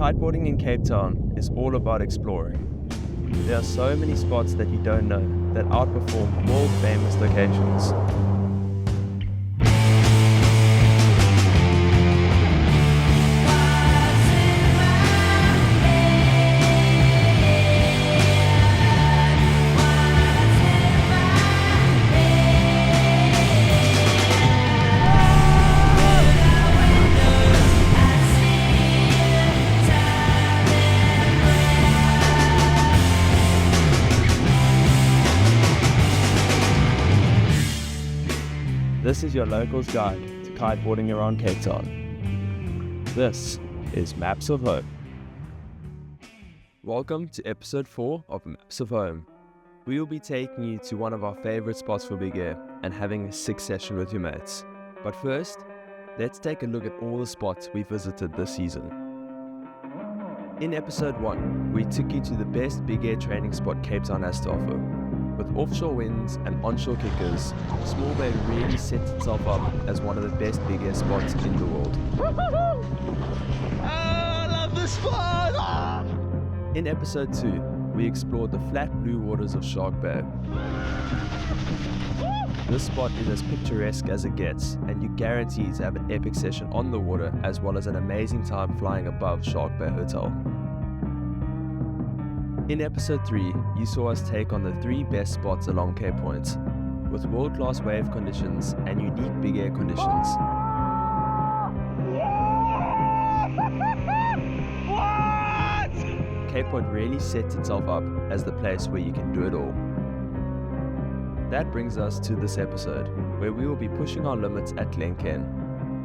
Kiteboarding in Cape Town is all about exploring. There are so many spots that you don't know that outperform world famous locations. This is your local's guide to kiteboarding around Cape Town. This is Maps of Home. Welcome to episode 4 of Maps of Home. We will be taking you to one of our favorite spots for big air and having a sick session with your mates. But first, let's take a look at all the spots we visited this season. In episode 1, we took you to the best big air training spot Cape Town has to offer. With offshore winds and onshore kickers, Small Bay really sets itself up as one of the best big air spots in the world. I love this spot! In episode 2, we explored the flat blue waters of Shark Bay. This spot is as picturesque as it gets, and you're guaranteed to have an epic session on the water as well as an amazing time flying above Shark Bay Hotel. In episode 3, you saw us take on the 3 best spots along Cape Point, with world-class wave conditions and unique big air conditions. Cape Point really sets itself up as the place where you can do it all. That brings us to this episode, where we will be pushing our limits at Glen.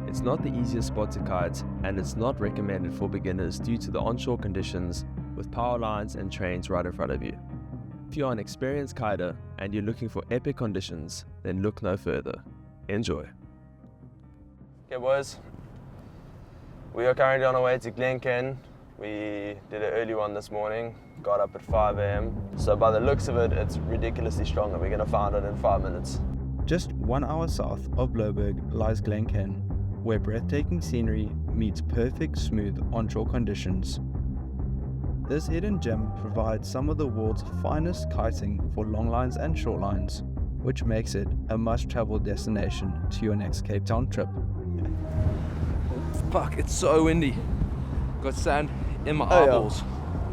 It's not the easiest spot to kite, and it's not recommended for beginners due to the onshore conditions, with power lines and trains right in front of you. If you're an experienced kiter and you're looking for epic conditions, then look no further. Enjoy. Okay boys, we are currently on our way to Glen. We did an early one this morning, got up at 5 a.m. So by the looks of it, it's ridiculously strong and we're going to find it in 5 minutes. Just 1 hour south of Blouberg lies Glen, where breathtaking scenery meets perfect smooth onshore conditions. This hidden gem provides some of the world's finest kiting for long lines and short lines, which makes it a must-travel destination to your next Cape Town trip. Fuck, it's so windy. Got sand in my eyeballs.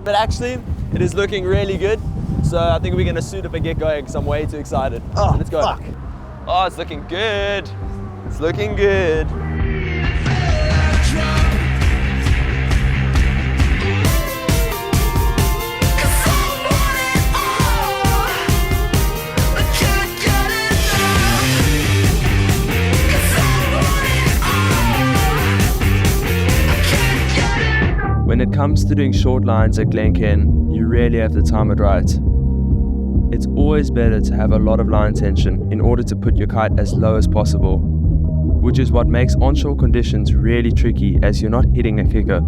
But actually, it is looking really good. So I think we're going to suit up and get going because I'm way too excited. Oh, let's go. Fuck. Oh, it's looking good. It's looking good. When it comes to doing short lines at Glen, you really have to time it right. It's always better to have a lot of line tension in order to put your kite as low as possible, which is what makes onshore conditions really tricky as you're not hitting a kicker.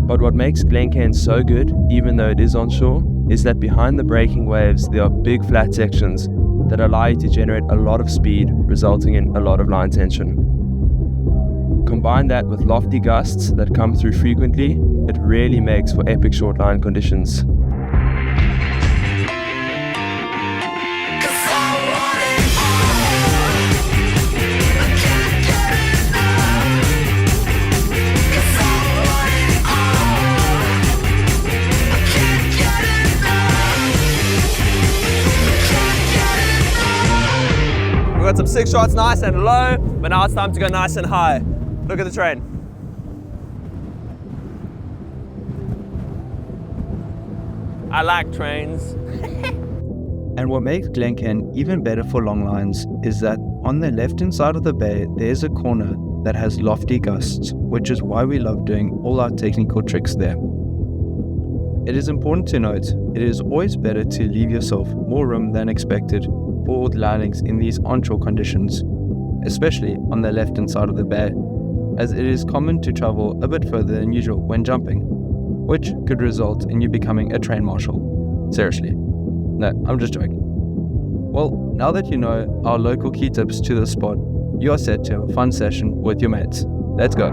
But what makes Glen so good, even though it is onshore, is that behind the breaking waves there are big flat sections that allow you to generate a lot of speed, resulting in a lot of line tension. Combine that with lofty gusts that come through frequently, it really makes for epic short line conditions. We got some 6 shots nice and low, but now it's time to go nice and high. Look at the train. I like trains. And what makes Glen even better for long lines is that on the left-hand side of the bay, there's a corner that has lofty gusts, which is why we love doing all our technical tricks there. It is important to note, it is always better to leave yourself more room than expected for landings in these onshore conditions, especially on the left-hand side of the bay, as it is common to travel a bit further than usual when jumping, which could result in you becoming a train marshal. Seriously. No, I'm just joking. Well, now that you know our local key tips to this spot, you are set to have a fun session with your mates. Let's go.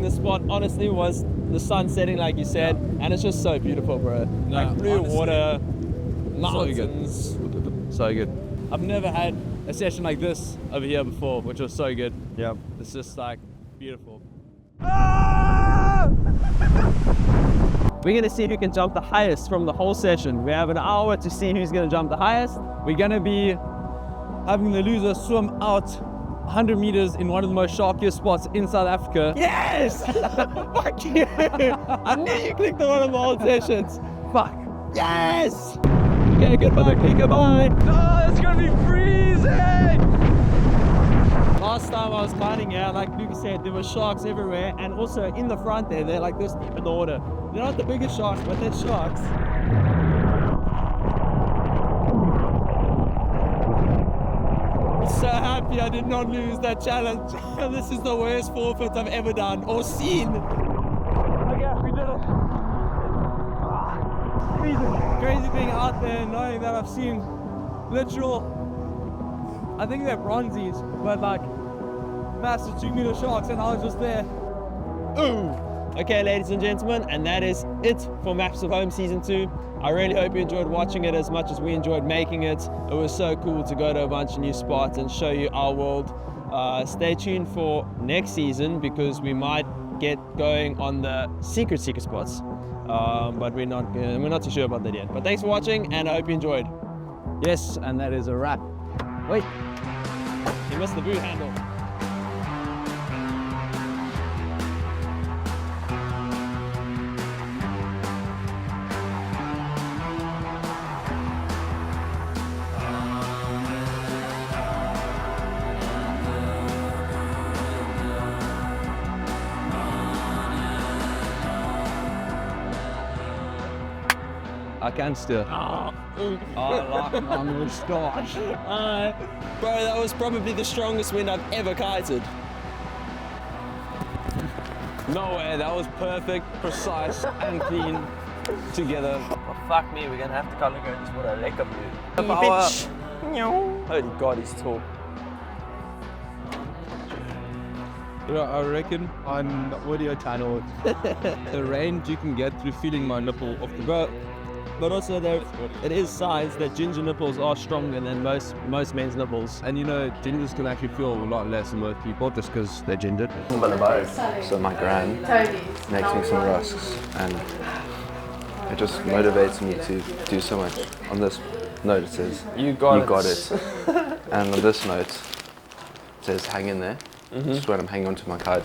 the spot, honestly, was the sun setting, like you said, and it's just so beautiful, bro. Like blue honestly, water, mountains. So good. I've never had a session like this over here before, which was so good. Yeah. It's just like beautiful. We're gonna see who can jump the highest from the whole session. We have an hour to see who's gonna jump the highest. We're gonna be having the loser swim out 100 meters in one of the most sharkiest spots in South Africa. Yes! Fuck you! I knew you clicked on one of the whole sessions. Fuck. Yes! Okay, goodbye, goodbye. No, it's gonna be freezing! Last time I was climbing here, like Luca said, there were sharks everywhere, and also in the front there, they're like this deep in the water. They're not the biggest sharks, but they're sharks. So happy I did not lose that challenge. This is the worst forfeit I've ever done or seen. Okay, we did it. Crazy thing out there, knowing that I've seen literal, I think they're bronzies, but like massive 2-meter sharks, and I was just there. Ooh! Okay, ladies and gentlemen, and that is it for Maps of Home Season 2. I really hope you enjoyed watching it as much as we enjoyed making it. It was so cool to go to a bunch of new spots and show you our world. Stay tuned for next season because we might get going on the secret spots. But we're not too sure about that yet. But thanks for watching, and I hope you enjoyed. Yes, and that is a wrap. Wait, you missed the boot handle. I can still. Oh, like my moustache. bro, that was probably the strongest wind I've ever kited. No way, that was perfect, precise, and clean together. Oh, fuck me, we're gonna have to color go this water lekker blue. Bitch. Holy God, he's tall. Yeah, I reckon on audio channel, the range you can get through feeling my nipple off the boat. But also it is science that ginger nipples are stronger than most men's nipples. And you know, gingers can actually feel a lot less than most people just because they're gingered. So my gran makes me some rusks, and it just motivates me to do so much. On this note it says, You got it. And on this note it says, hang in there. This is when I'm hanging onto my kite.